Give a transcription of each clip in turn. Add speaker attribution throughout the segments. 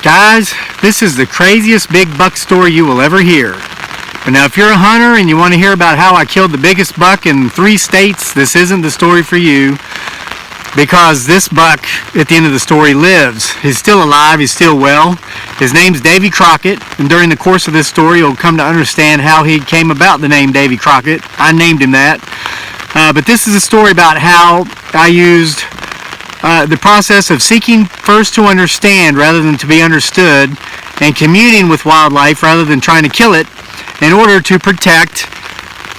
Speaker 1: Guys, this is the craziest big buck story you will ever hear. But now if you're a hunter and you want to hear about how I killed the biggest buck in 3 states, this isn't the story for you. Because this buck, at the end of the story, lives. He's still alive, he's still well. His name's Davy Crockett, and during the course of this story, you'll come to understand how he came about the name Davy Crockett. I named him that. But this is a story about how I used the process of seeking first to understand rather than to be understood, and communing with wildlife rather than trying to kill it, in order to protect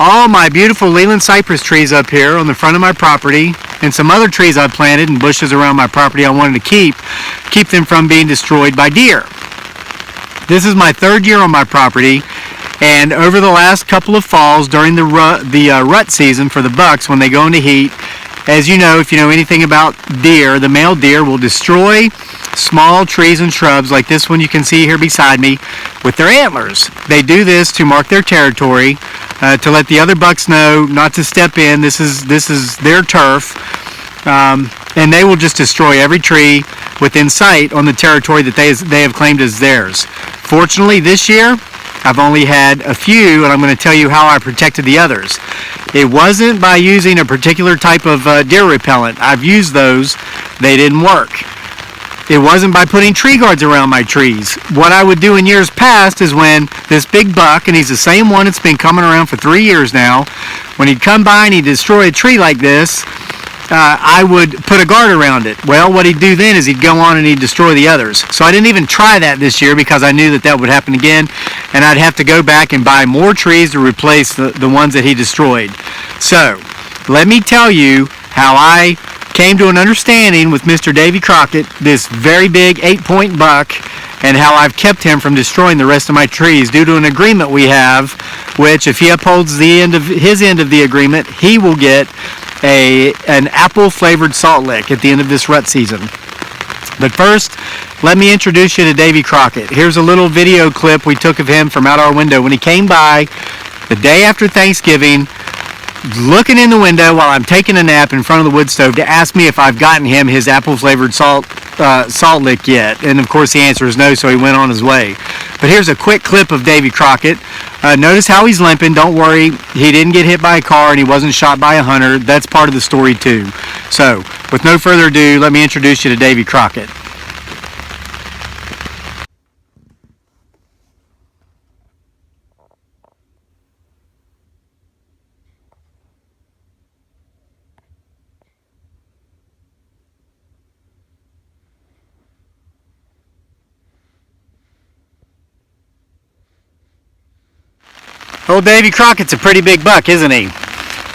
Speaker 1: all my beautiful Leland cypress trees up here on the front of my property, and some other trees I planted and bushes around my property I wanted to keep them from being destroyed by deer. This is my 3rd year on my property, and over the last couple of falls during the rut season for the bucks when they go into heat, as you know, if you know anything about deer, the male deer will destroy small trees and shrubs like this one you can see here beside me with their antlers. They do this to mark their territory, to let the other bucks know not to step in. This is their turf, and they will just destroy every tree within sight on the territory that they have claimed as theirs. Fortunately, this year I've only had a few, and I'm going to tell you how I protected the others. It wasn't by using a particular type of deer repellent. I've used those. They didn't work. It wasn't by putting tree guards around my trees. What I would do in years past is when this big buck, and he's the same one that's been coming around for 3 years now, when he'd come by and he'd destroy a tree like this, I would put a guard around it. Well, what he'd do then is he'd go on and he'd destroy the others. So I didn't even try that this year because I knew that would happen again, and I'd have to go back and buy more trees to replace the ones that he destroyed. So let me tell you how I came to an understanding with Mr. Davy Crockett, this very big 8-point buck, and how I've kept him from destroying the rest of my trees due to an agreement we have, which if he upholds his end of the agreement, he will get an apple-flavored salt lick at the end of this rut season. But first, let me introduce you to Davy Crockett. Here's a little video clip we took of him from out our window when he came by the day after Thanksgiving, looking in the window while I'm taking a nap in front of the wood stove to ask me if I've gotten him his apple-flavored salt lick yet. And of course the answer is no, so he went on his way. But here's a quick clip of Davy Crockett. Notice how he's limping. Don't worry, he didn't get hit by a car and he wasn't shot by a hunter. That's part of the story too. So, with no further ado, let me introduce you to Davy Crockett. Old Davy Crockett's a pretty big buck, isn't he?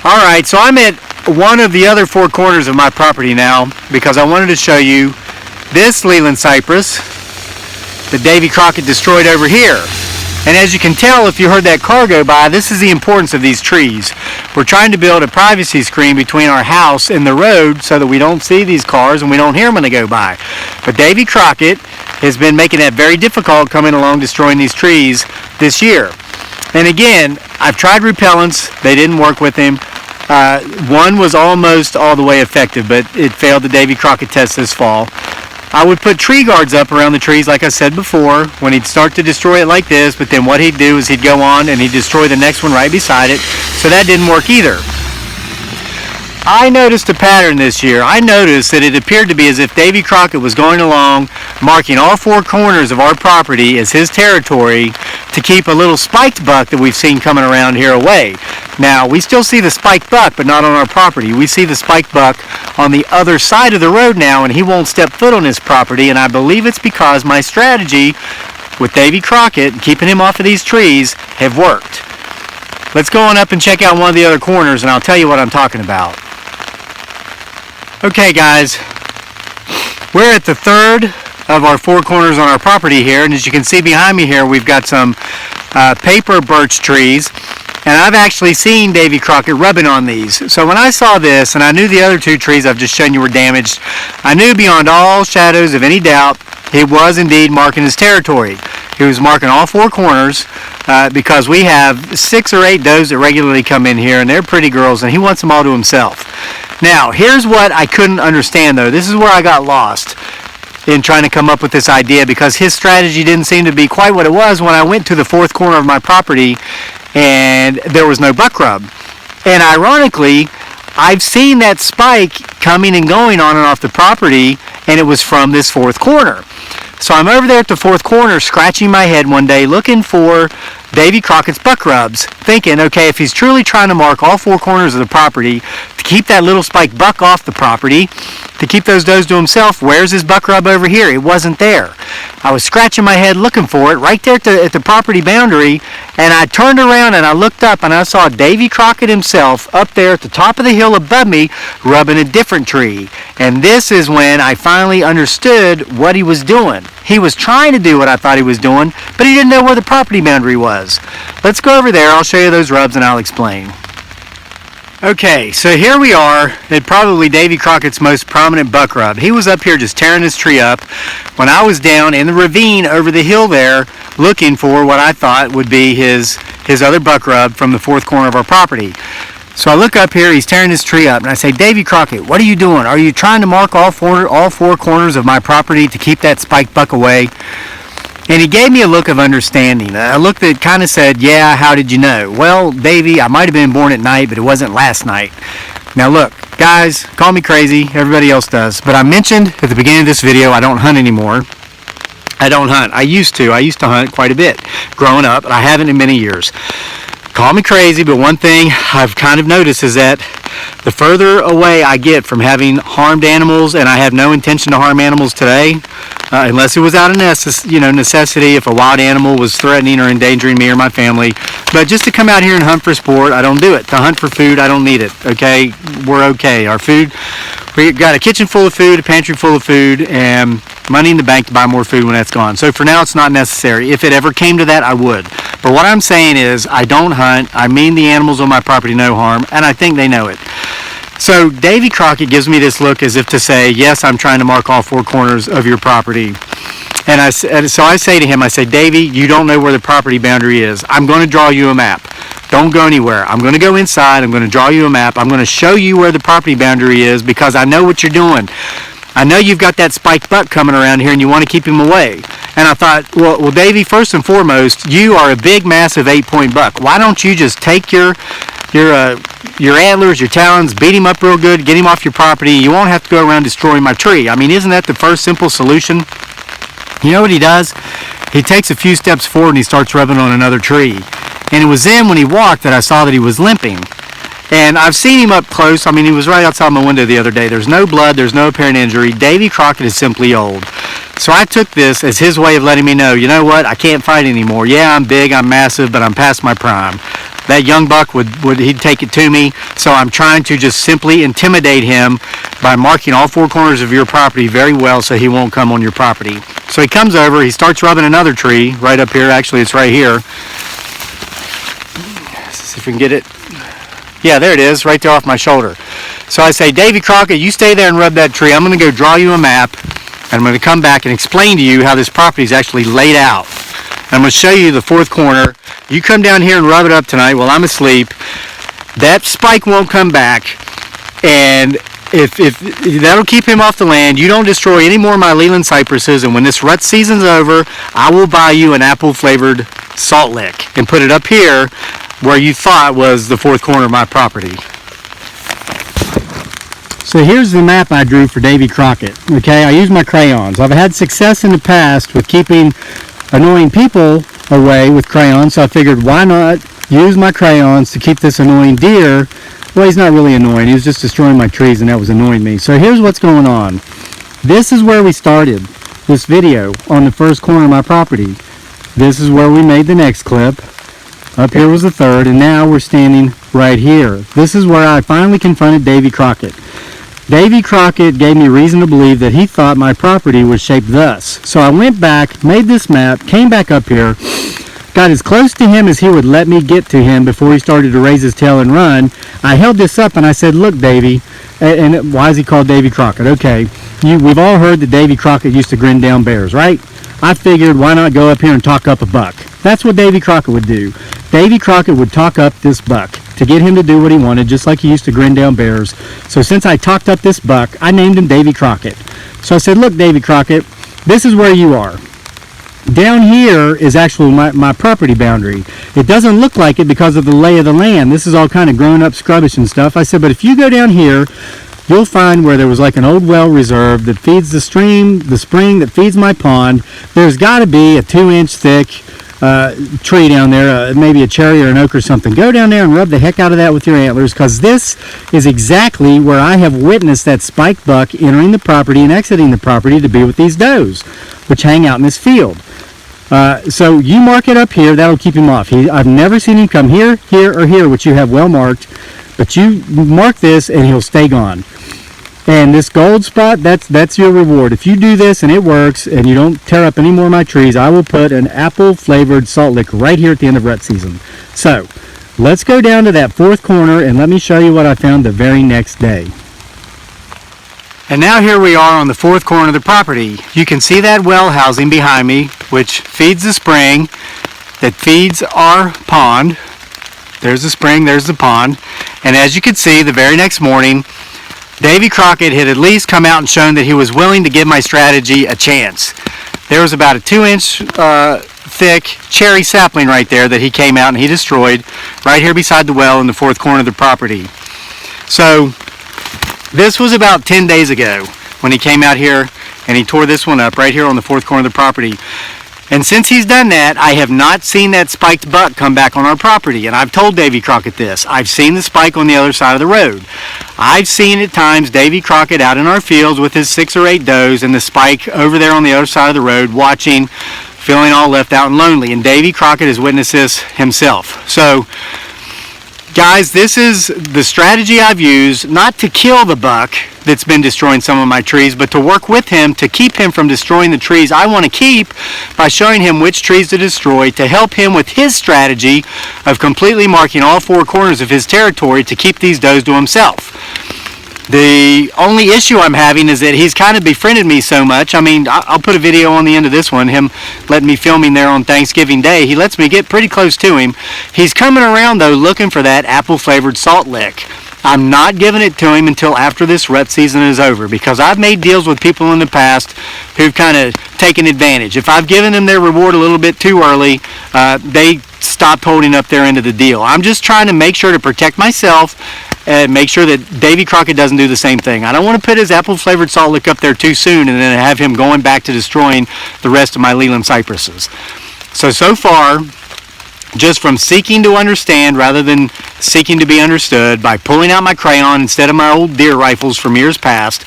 Speaker 1: Alright, so I'm at one of the other 4 corners of my property now because I wanted to show you this Leland cypress that Davy Crockett destroyed over here. And as you can tell if you heard that car go by, this is the importance of these trees. We're trying to build a privacy screen between our house and the road so that we don't see these cars and we don't hear them when they go by. But Davy Crockett has been making that very difficult coming along destroying these trees this year. And again, I've tried repellents. They didn't work with him. One was almost all the way effective, but it failed the Davy Crockett test this fall. I would put tree guards up around the trees, like I said before, when he'd start to destroy it like this, but then what he'd do is he'd go on and he'd destroy the next one right beside it, so that didn't work either. I noticed a pattern this year. I noticed that it appeared to be as if Davy Crockett was going along, marking all 4 corners of our property as his territory to keep a little spiked buck that we've seen coming around here away. Now, we still see the spiked buck, but not on our property. We see the spiked buck on the other side of the road now, and he won't step foot on his property, and I believe it's because my strategy with Davy Crockett, keeping him off of these trees, have worked. Let's go on up and check out one of the other corners, and I'll tell you what I'm talking about. Okay guys, we're at the 3rd of our 4 corners on our property here, and as you can see behind me here, we've got some paper birch trees, and I've actually seen Davy Crockett rubbing on these. So when I saw this, and I knew the other 2 trees I've just shown you were damaged, I knew beyond all shadows of any doubt he was indeed marking his territory. He was marking all 4 corners because we have 6 or 8 does that regularly come in here, and they're pretty girls, and he wants them all to himself. Now, here's what I couldn't understand though. This is where I got lost. in trying to come up with this idea, because his strategy didn't seem to be quite what it was when I went to the fourth corner of my property and there was no buck rub. And ironically, I've seen that spike coming and going on and off the property, and it was from this fourth corner. So I'm over there at the fourth corner scratching my head one day looking for Davy Crockett's buck rubs, thinking, okay, if he's truly trying to mark all four corners of the property to keep that little spike buck off the property, to keep those does to himself, where's his buck rub over here? It wasn't there. I was scratching my head looking for it right there at the property boundary, and I turned around and I looked up and I saw Davy Crockett himself up there at the top of the hill above me rubbing a different tree. And this is when I finally understood what he was doing. He was trying to do what I thought he was doing, but he didn't know where the property boundary was. Let's go over there. I'll show you those rubs and I'll explain. Okay, so here we are at probably Davy Crockett's most prominent buck rub. He was up here just tearing his tree up when I was down in the ravine over the hill there looking for what I thought would be his other buck rub from the fourth corner of our property. So I look up here, he's tearing his tree up, and I say, Davy Crockett, what are you doing? Are you trying to mark all four corners of my property to keep that spiked buck away? And he gave me a look of understanding, a look that kind of said, yeah, how did you know? Well, Davy, I might have been born at night, but it wasn't last night. Now look, guys, call me crazy, everybody else does, but I mentioned at the beginning of this video I don't hunt anymore. I don't hunt. I used to hunt quite a bit growing up, but I haven't in many years. Call me crazy, but one thing I've kind of noticed is that the further away I get from having harmed animals, and I have no intention to harm animals today, unless it was out of necessity, if a wild animal was threatening or endangering me or my family. But just to come out here and hunt for sport, I don't do it. To hunt for food, I don't need it. Okay, we're okay. Our food, we got a kitchen full of food, a pantry full of food, and money in the bank to buy more food when that's gone. So for now, it's not necessary. If it ever came to that, I would. But what I'm saying is, I don't hunt. I mean the animals on my property no harm, and I think they know it. So Davy Crockett gives me this look as if to say, yes, I'm trying to mark all four corners of your property. And so I say to him, I say, Davy, you don't know where the property boundary is. I'm going to draw you a map. Don't go anywhere. I'm going to go inside. I'm going to draw you a map. I'm going to show you where the property boundary is because I know what you're doing. I know you've got that spiked buck coming around here and you want to keep him away. And I thought, well, Davy, first and foremost, you are a big, massive 8-point buck. Why don't you just take your antlers, your talons, beat him up real good, get him off your property. You won't have to go around destroying my tree. I mean, isn't that the first simple solution? You know what he does? He takes a few steps forward and he starts rubbing on another tree. And it was then when he walked that I saw that he was limping. And I've seen him up close. I mean, he was right outside my window the other day. There's no blood. There's no apparent injury. Davy Crockett is simply old. So I took this as his way of letting me know, you know what? I can't fight anymore. Yeah, I'm big, I'm massive, but I'm past my prime. That young buck he'd take it to me. So I'm trying to just simply intimidate him by marking all four corners of your property very well so he won't come on your property. So he comes over, he starts rubbing another tree right up here. Actually, it's right here. Let's see if we can get it. Yeah, there it is, right there off my shoulder. So I say, Davy Crockett, you stay there and rub that tree. I'm going to go draw you a map, and I'm going to come back and explain to you how this property is actually laid out. And I'm going to show you the fourth corner. You come down here and rub it up tonight while I'm asleep. That spike won't come back, and if that'll keep him off the land. You don't destroy any more of my Leland cypresses, and when this rut season's over, I will buy you an apple-flavored salt lick and put it up here where you thought was the fourth corner of my property. So here's the map I drew for Davy Crockett. Okay, I used my crayons. I've had success in the past with keeping annoying people away with crayons, so I figured why not use my crayons to keep this annoying deer. Well, he's not really annoying. He was just destroying my trees, and that was annoying me. So here's what's going on. This is where we started this video, on the first corner of my property. This is where we made the next clip. Up here was the third, and now we're standing right here. This is where I finally confronted Davy Crockett. Davy Crockett gave me reason to believe that he thought my property was shaped thus. So I went back, made this map, came back up here, got as close to him as he would let me get to him before he started to raise his tail and run. I held this up and I said, look, Davy, and why is he called Davy Crockett? Okay, we've all heard that Davy Crockett used to grin down bears, right? I figured, why not go up here and talk up a buck? That's what Davy Crockett would do. Davy Crockett would talk up this buck. to get him to do what he wanted, just like he used to grin down bears. So since I talked up this buck, I named him Davy Crockett. So I said, look, Davy Crockett, this is where you are. Down here is actually my property boundary. It doesn't look like it because of the lay of the land. This is all kind of grown up scrubbish and stuff. I said, but if you go down here, you'll find where there was like an old well reserve that feeds the stream, the spring that feeds my pond. There's got to be a 2-inch thick tree down there, maybe a cherry or an oak or something. Go down there and rub the heck out of that with your antlers, because this is exactly where I have witnessed that spiked buck entering the property and exiting the property to be with these does, which hang out in this field. So you mark it up here, that'll keep him off. I've never seen him come here, here, or here, which you have well marked, but you mark this and he'll stay gone. And this gold spot, that's your reward. If you do this and it works and you don't tear up any more of my trees, I will put an apple flavored salt lick right here at the end of rut season. So let's go down to that fourth corner and let me show you what I found the very next day. And now here we are on the fourth corner of the property. You can see that well housing behind me, which feeds the spring that feeds our pond. There's the spring, there's the pond. And as you can see, the very next morning, Davy Crockett had at least come out and shown that he was willing to give my strategy a chance. There was about a 2-inch thick cherry sapling right there that he came out and he destroyed right here beside the well in the fourth corner of the property. So this was about 10 days ago when he came out here and he tore this one up right here on the fourth corner of the property. And since he's done that, I have not seen that spiked buck come back on our property. And I've told Davy Crockett this. I've seen the spike on the other side of the road. I've seen at times Davy Crockett out in our fields with his 6 or 8 does and the spike over there on the other side of the road watching, feeling all left out and lonely. And Davy Crockett has witnessed this himself. So, guys, this is the strategy I've used, not to kill the buck that's been destroying some of my trees, but to work with him to keep him from destroying the trees I want to keep by showing him which trees to destroy, to help him with his strategy of completely marking all 4 corners of his territory to keep these does to himself. The only issue I'm having is that he's kind of befriended me so much. I mean, I'll put a video on the end of this one, him letting me film him there on Thanksgiving Day. He lets me get pretty close to him. He's coming around, though, looking for that apple-flavored salt lick. I'm not giving it to him until after this rut season is over, because I've made deals with people in the past who've kind of taken advantage. If I've given them their reward a little bit too early, they stopped holding up their end of the deal. I'm just trying to make sure to protect myself and make sure that Davy Crockett doesn't do the same thing. I don't want to put his apple-flavored salt lick up there too soon and then have him going back to destroying the rest of my Leland cypresses. So far, just from seeking to understand rather than seeking to be understood, by pulling out my crayon instead of my old deer rifles from years past,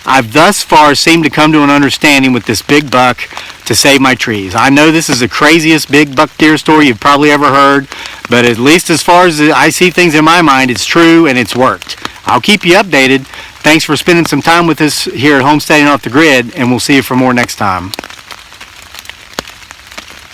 Speaker 1: I've thus far seemed to come to an understanding with this big buck to save my trees. I know this is the craziest big buck deer story you've probably ever heard, but at least as far as I see things in my mind, it's true and it's worked. I'll keep you updated. Thanks for spending some time with us here at Homesteading Off the Grid, and we'll see you for more next time.